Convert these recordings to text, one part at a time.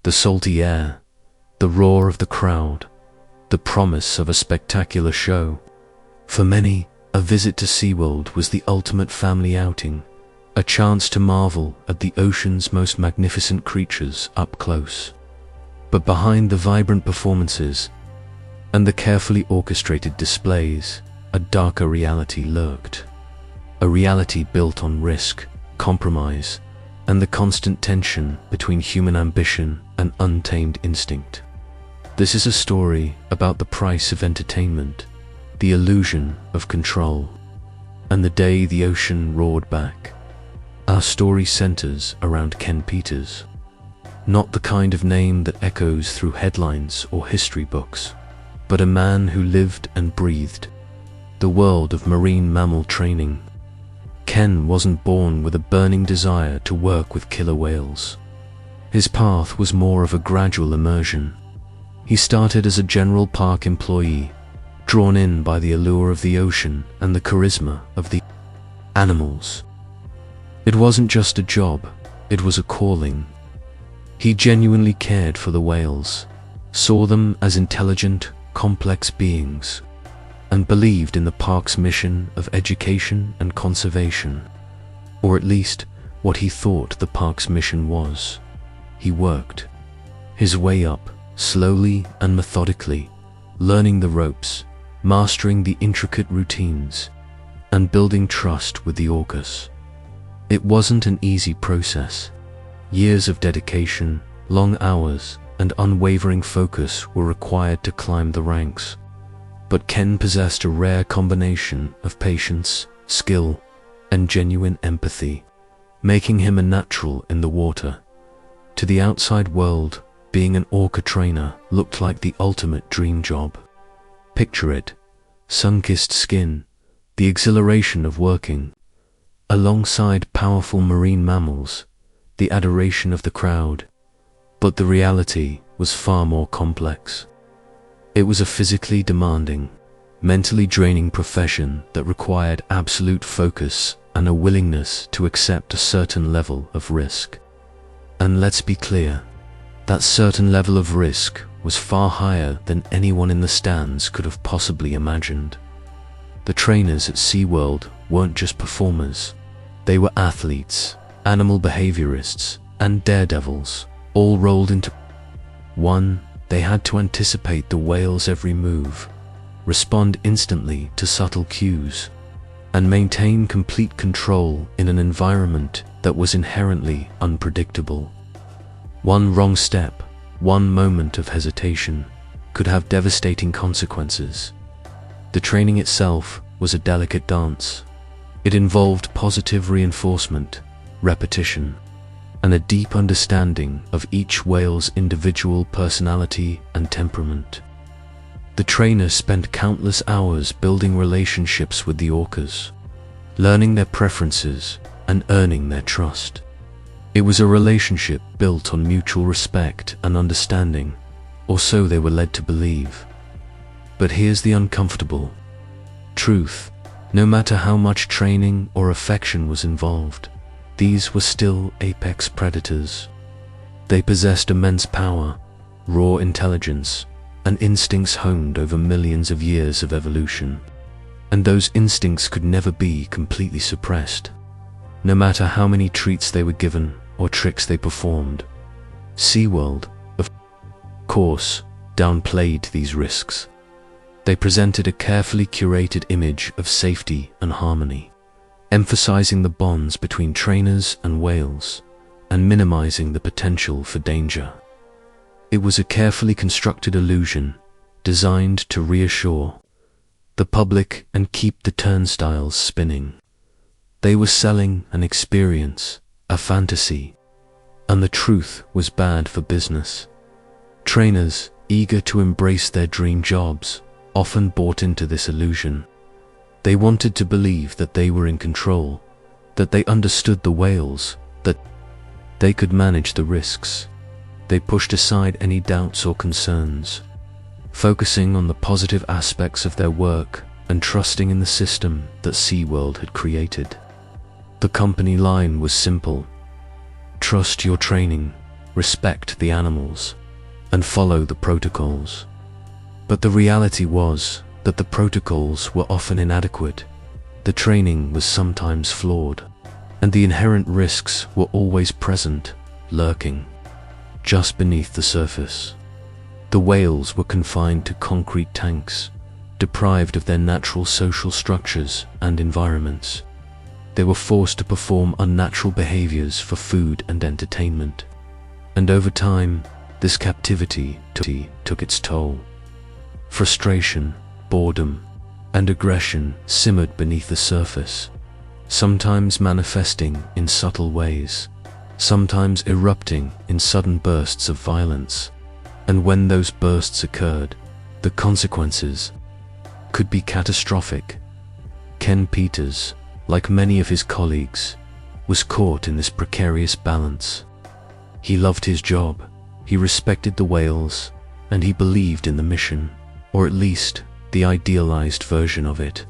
The salty air, the roar of the crowd, the promise of a spectacular show. For many, a visit to SeaWorld was the ultimate family outing, a chance to marvel at the ocean's most magnificent creatures up close. But behind the vibrant performances and the carefully orchestrated displays, a darker reality lurked. A reality built on risk, compromise, and the constant tension between human ambition and untamed instinct. This is a story about the price of entertainment, the illusion of control, and the day the ocean roared back. Our story centers around Ken Peters, not the kind of name that echoes through headlines or history books, but a man who lived and breathed the world of marine mammal training. Ken wasn't born with a burning desire to work with killer whales. His path was more of a gradual immersion. He started as a general park employee, drawn in by the allure of the ocean and the charisma of the animals. It wasn't just a job, it was a calling. He genuinely cared for the whales, saw them as intelligent, complex beings, and believed in the park's mission of education and conservation, or at least what he thought the park's mission was. He worked his way up, slowly and methodically, learning the ropes, mastering the intricate routines, and building trust with the orcas. It wasn't an easy process. Years of dedication, long hours, and unwavering focus were required to climb the ranks. But Ken possessed a rare combination of patience, skill, and genuine empathy, making him a natural in the water. To the outside world, being an orca trainer looked like the ultimate dream job. Picture it: sun-kissed skin, the exhilaration of working alongside powerful marine mammals, the adoration of the crowd. But the reality was far more complex. It was a physically demanding, mentally draining profession that required absolute focus and a willingness to accept a certain level of risk. And let's be clear, that certain level of risk was far higher than anyone in the stands could have possibly imagined. The trainers at SeaWorld weren't just performers. They were athletes, animal behaviorists, and daredevils, all rolled into one. They had to anticipate the whale's every move, respond instantly to subtle cues, and maintain complete control in an environment that was inherently unpredictable. One wrong step, one moment of hesitation, could have devastating consequences. The training itself was a delicate dance. It involved positive reinforcement, repetition, and a deep understanding of each whale's individual personality and temperament. The trainer spent countless hours building relationships with the orcas, learning their preferences and earning their trust. It was a relationship built on mutual respect and understanding, or so they were led to believe. But here's the uncomfortable truth: no matter how much training or affection was involved, these were still apex predators. They possessed immense power, raw intelligence, and instincts honed over millions of years of evolution. And those instincts could never be completely suppressed, no matter how many treats they were given or tricks they performed. SeaWorld, of course, downplayed these risks. They presented a carefully curated image of safety and harmony, emphasizing the bonds between trainers and whales, and minimizing the potential for danger. It was a carefully constructed illusion, designed to reassure the public and keep the turnstiles spinning. They were selling an experience, a fantasy, and the truth was bad for business. Trainers, eager to embrace their dream jobs, often bought into this illusion. They wanted to believe that they were in control, that they understood the whales, that they could manage the risks. They pushed aside any doubts or concerns, focusing on the positive aspects of their work and trusting in the system that SeaWorld had created. The company line was simple: trust your training, respect the animals, and follow the protocols. But the reality was that the protocols were often inadequate, the training was sometimes flawed, and the inherent risks were always present, lurking just beneath the surface. The whales were confined to concrete tanks, deprived of their natural social structures and environments. They were forced to perform unnatural behaviors for food and entertainment. And over time, this captivity took its toll. Frustration, boredom, and aggression simmered beneath the surface, sometimes manifesting in subtle ways, sometimes erupting in sudden bursts of violence. And when those bursts occurred, the consequences could be catastrophic. Ken Peters, like many of his colleagues, was caught in this precarious balance. He loved his job, he respected the whales, and he believed in the mission, or at least the idealized version of it.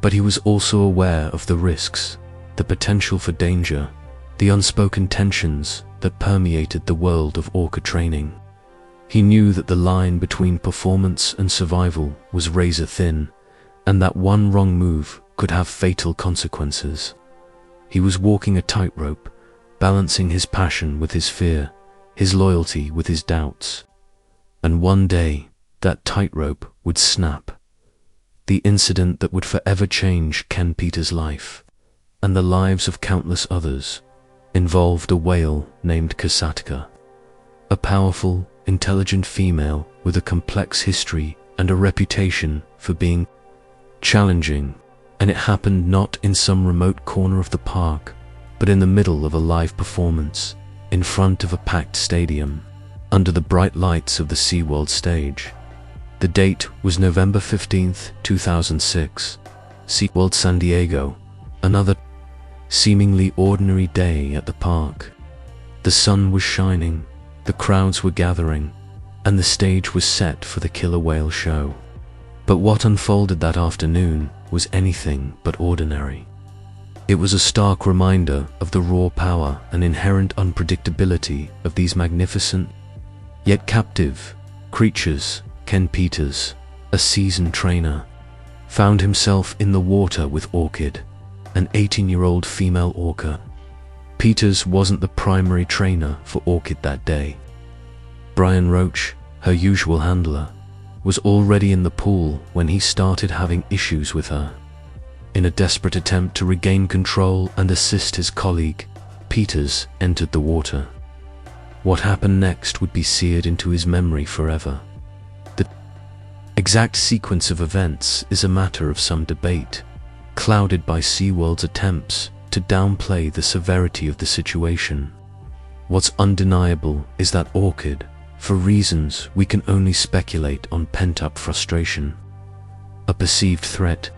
But he was also aware of the risks, the potential for danger, the unspoken tensions that permeated the world of orca training. He knew that the line between performance and survival was razor thin, and that one wrong move could have fatal consequences. He was walking a tightrope, balancing his passion with his fear, his loyalty with his doubts. And one day, that tightrope would snap. The incident that would forever change Ken Peters' life, and the lives of countless others, involved a whale named Kasatka, a powerful, intelligent female with a complex history and a reputation for being challenging. And it happened not in some remote corner of the park, but in the middle of a live performance, in front of a packed stadium, under the bright lights of the SeaWorld stage. The date was November 15th, 2006, SeaWorld San Diego, another seemingly ordinary day at the park. The sun was shining, the crowds were gathering, and the stage was set for the killer whale show. But what unfolded that afternoon was anything but ordinary. It was a stark reminder of the raw power and inherent unpredictability of these magnificent, yet captive, creatures. Ken Peters, a seasoned trainer, found himself in the water with Orchid, an 18-year-old female orca. Peters wasn't the primary trainer for Orchid that day. Brian Roach, her usual handler, was already in the pool when he started having issues with her. In a desperate attempt to regain control and assist his colleague, Peters entered the water. What happened next would be seared into his memory forever. The exact sequence of events is a matter of some debate, clouded by SeaWorld's attempts to downplay the severity of the situation. What's undeniable is that Orchid, for reasons we can only speculate on, pent-up frustration, a perceived threat,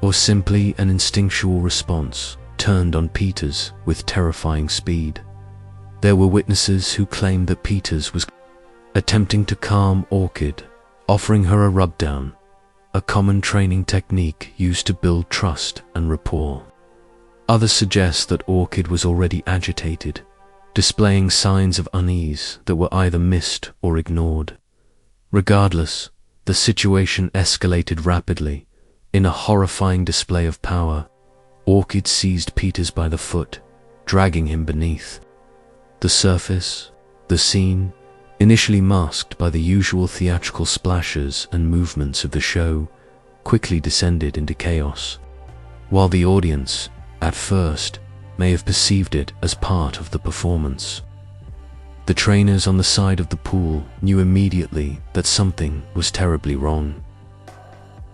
or simply an instinctual response, turned on Peters with terrifying speed. There were witnesses who claimed that Peters was attempting to calm Orchid, offering her a rub-down, a common training technique used to build trust and rapport. Others suggest that Orchid was already agitated, displaying signs of unease that were either missed or ignored. Regardless, the situation escalated rapidly. In a horrifying display of power, Orchid seized Peters by the foot, dragging him beneath. The surface, the scene, initially masked by the usual theatrical splashes and movements of the show, quickly descended into chaos. While the audience, at first, may have perceived it as part of the performance, the trainers on the side of the pool knew immediately that something was terribly wrong.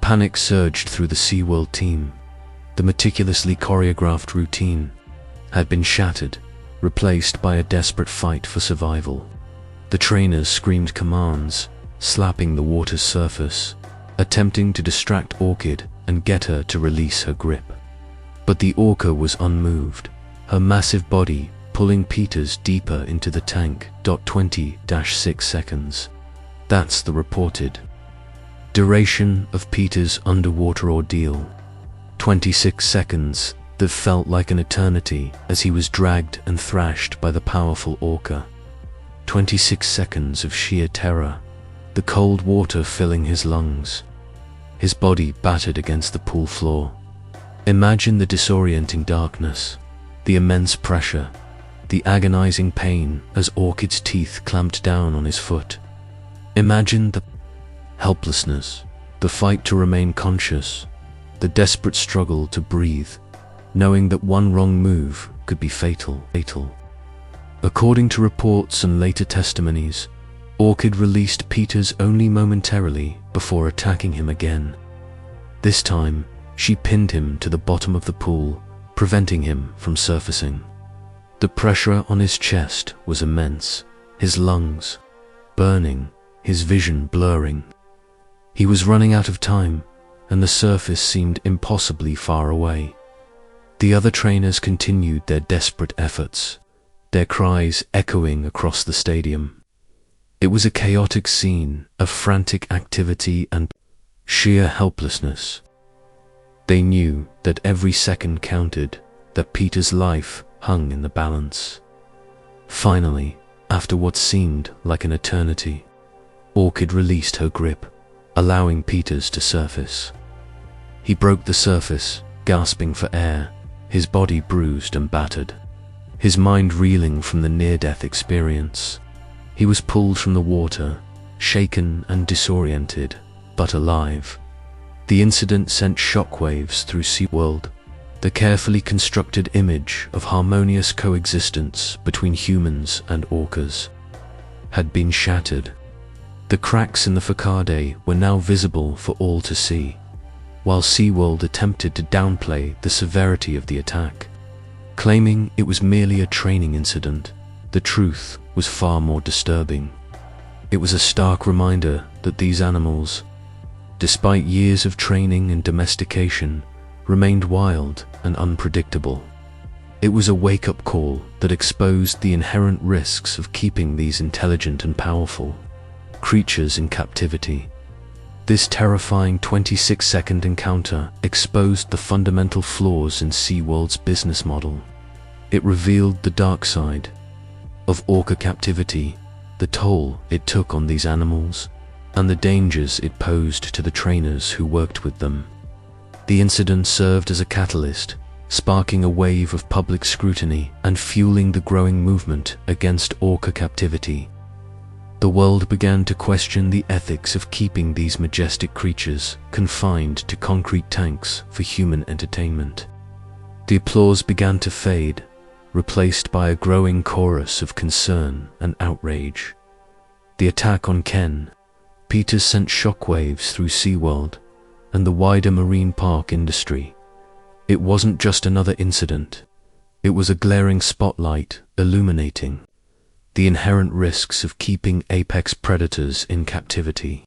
Panic surged through the SeaWorld team. The meticulously choreographed routine had been shattered, replaced by a desperate fight for survival. The trainers screamed commands, slapping the water's surface, attempting to distract Orchid and get her to release her grip. But the orca was unmoved, her massive body pulling Peters deeper into the tank. 20-6 seconds. That's the reported duration of Peters' underwater ordeal. 26 seconds that felt like an eternity as he was dragged and thrashed by the powerful orca. 26 seconds of sheer terror, the cold water filling his lungs, his body battered against the pool floor. Imagine the disorienting darkness, the immense pressure, the agonizing pain as Orchid's teeth clamped down on his foot. Imagine the helplessness, the fight to remain conscious, the desperate struggle to breathe, knowing that one wrong move could be fatal. According to reports and later testimonies, Orchid released Peters only momentarily before attacking him again. This time, she pinned him to the bottom of the pool, preventing him from surfacing. The pressure on his chest was immense, his lungs burning, his vision blurring. He was running out of time, and the surface seemed impossibly far away. The other trainers continued their desperate efforts, their cries echoing across the stadium. It was a chaotic scene of frantic activity and sheer helplessness. They knew that every second counted, that Peter's life hung in the balance. Finally, after what seemed like an eternity, Orchid released her grip, allowing Peters to surface. He broke the surface, gasping for air, his body bruised and battered, his mind reeling from the near-death experience. He was pulled from the water, shaken and disoriented, but alive. The incident sent shockwaves through SeaWorld. The carefully constructed image of harmonious coexistence between humans and orcas had been shattered. The cracks in the facade were now visible for all to see, while SeaWorld attempted to downplay the severity of the attack, claiming it was merely a training incident. The truth was far more disturbing. It was a stark reminder that these animals, despite years of training and domestication, remained wild and unpredictable. It was a wake-up call that exposed the inherent risks of keeping these intelligent and powerful creatures in captivity. This terrifying 26-second encounter exposed the fundamental flaws in SeaWorld's business model. It revealed the dark side of orca captivity, the toll it took on these animals, and the dangers it posed to the trainers who worked with them. The incident served as a catalyst, sparking a wave of public scrutiny and fueling the growing movement against orca captivity. The world began to question the ethics of keeping these majestic creatures confined to concrete tanks for human entertainment. The applause began to fade, replaced by a growing chorus of concern and outrage. The attack on Ken Peters sent shockwaves through SeaWorld and the wider marine park industry. It wasn't just another incident. It was a glaring spotlight illuminating the inherent risks of keeping apex predators in captivity.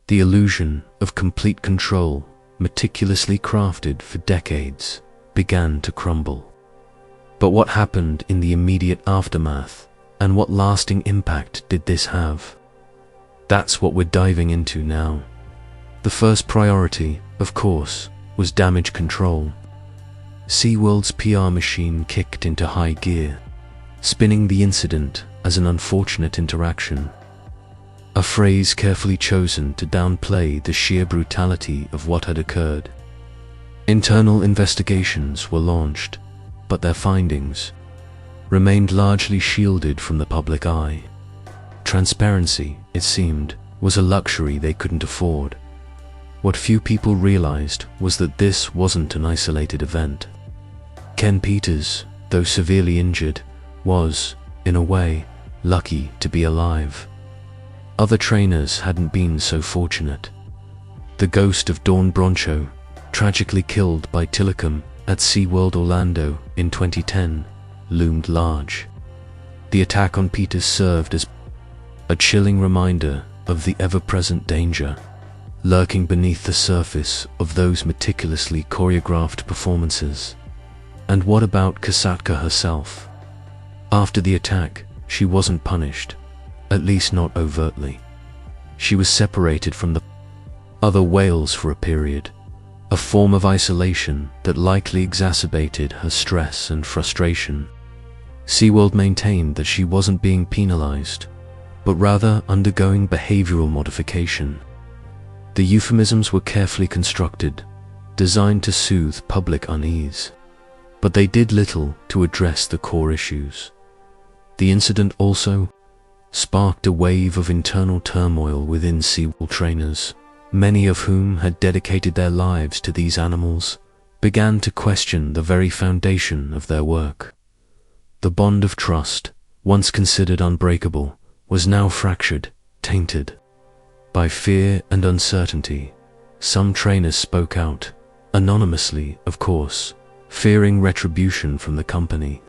The illusion of complete control, meticulously crafted for decades, began to crumble. But what happened in the immediate aftermath, and what lasting impact did this have? That's what we're diving into now. The first priority, of course, was damage control. SeaWorld's PR machine kicked into high gear, spinning the incident as an unfortunate interaction, a phrase carefully chosen to downplay the sheer brutality of what had occurred. Internal investigations were launched, but their findings remained largely shielded from the public eye. Transparency, it seemed, was a luxury they couldn't afford. What few people realized was that this wasn't an isolated event. Ken Peters, though severely injured, was, in a way, lucky to be alive. Other trainers hadn't been so fortunate. The ghost of Dawn Broncho, tragically killed by Tillicum at SeaWorld Orlando in 2010, loomed large. The attack on Peters served as a chilling reminder of the ever-present danger lurking beneath the surface of those meticulously choreographed performances. And what about Kasatka herself? After the attack, she wasn't punished, at least not overtly. She was separated from the other whales for a period, a form of isolation that likely exacerbated her stress and frustration. SeaWorld maintained that she wasn't being penalized, but rather undergoing behavioral modification. The euphemisms were carefully constructed, designed to soothe public unease, but they did little to address the core issues. The incident also sparked a wave of internal turmoil within SeaWorld trainers, many of whom had dedicated their lives to these animals, began to question the very foundation of their work. The bond of trust, once considered unbreakable, was now fractured, tainted. By fear and uncertainty, some trainers spoke out, anonymously, of course, fearing retribution from the company.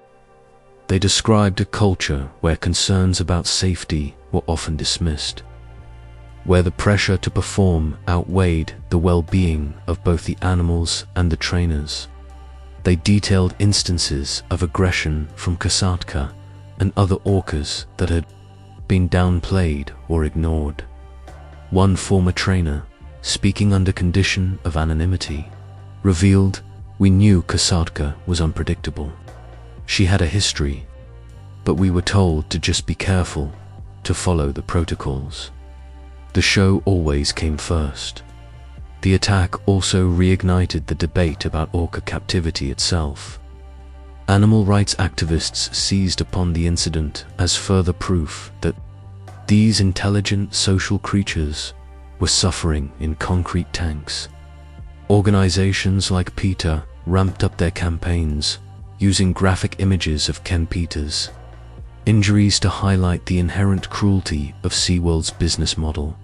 They described a culture where concerns about safety were often dismissed, where the pressure to perform outweighed the well-being of both the animals and the trainers. They detailed instances of aggression from Kasatka and other orcas that had been downplayed or ignored. One former trainer, speaking under condition of anonymity, revealed, "We knew Kasatka was unpredictable. She had a history, but we were told to just be careful, to follow the protocols." The show always came first. The attack also reignited the debate about orca captivity itself. Animal rights activists seized upon the incident as further proof that these intelligent social creatures were suffering in concrete tanks. Organizations like PETA ramped up their campaigns, using graphic images of Ken Peters' injuries to highlight the inherent cruelty of SeaWorld's business model.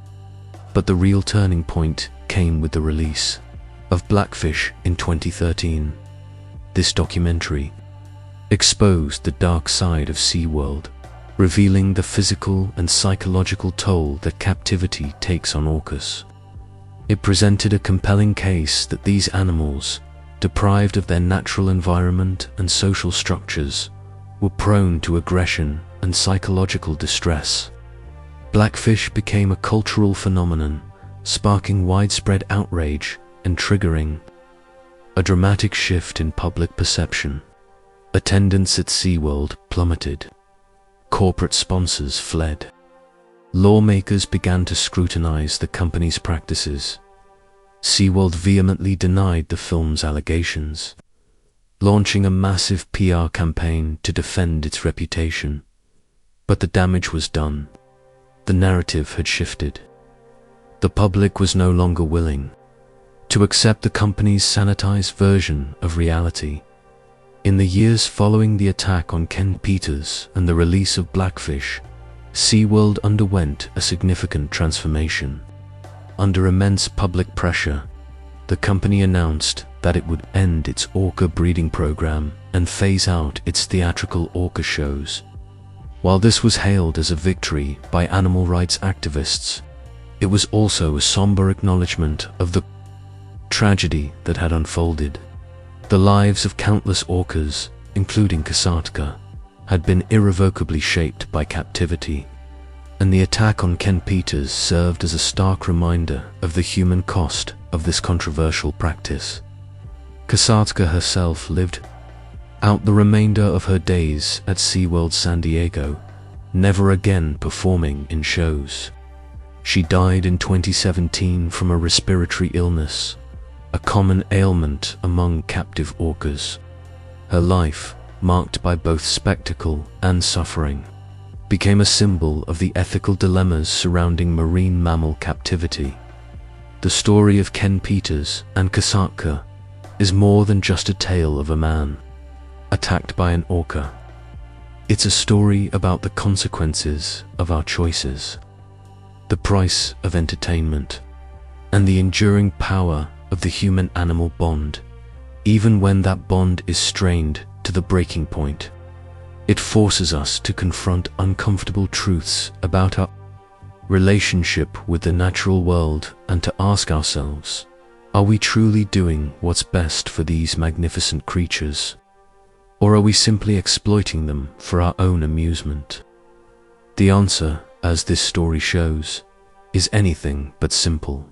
But the real turning point came with the release of Blackfish in 2013. This documentary exposed the dark side of SeaWorld, revealing the physical and psychological toll that captivity takes on orcas. It presented a compelling case that these animals, deprived of their natural environment and social structures, were prone to aggression and psychological distress. Blackfish became a cultural phenomenon, sparking widespread outrage and triggering a dramatic shift in public perception. Attendance at SeaWorld plummeted. Corporate sponsors fled. Lawmakers began to scrutinize the company's practices. SeaWorld vehemently denied the film's allegations, launching a massive PR campaign to defend its reputation. But the damage was done. The narrative had shifted. The public was no longer willing to accept the company's sanitized version of reality. In the years following the attack on Ken Peters and the release of Blackfish, SeaWorld underwent a significant transformation. Under immense public pressure, the company announced that it would end its orca breeding program and phase out its theatrical orca shows. While this was hailed as a victory by animal rights activists, it was also a somber acknowledgement of the tragedy that had unfolded. The lives of countless orcas, including Kasatka, had been irrevocably shaped by captivity, and the attack on Ken Peters served as a stark reminder of the human cost of this controversial practice. Kasatka herself lived out the remainder of her days at SeaWorld San Diego, never again performing in shows. She died in 2017 from a respiratory illness, a common ailment among captive orcas. Her life, marked by both spectacle and suffering, became a symbol of the ethical dilemmas surrounding marine mammal captivity. The story of Ken Peters and Kasatka is more than just a tale of a man attacked by an orca. It's a story about the consequences of our choices, the price of entertainment, and the enduring power of the human-animal bond. Even when that bond is strained to the breaking point, it forces us to confront uncomfortable truths about our relationship with the natural world and to ask ourselves, are we truly doing what's best for these magnificent creatures? Or are we simply exploiting them for our own amusement? The answer, as this story shows, is anything but simple.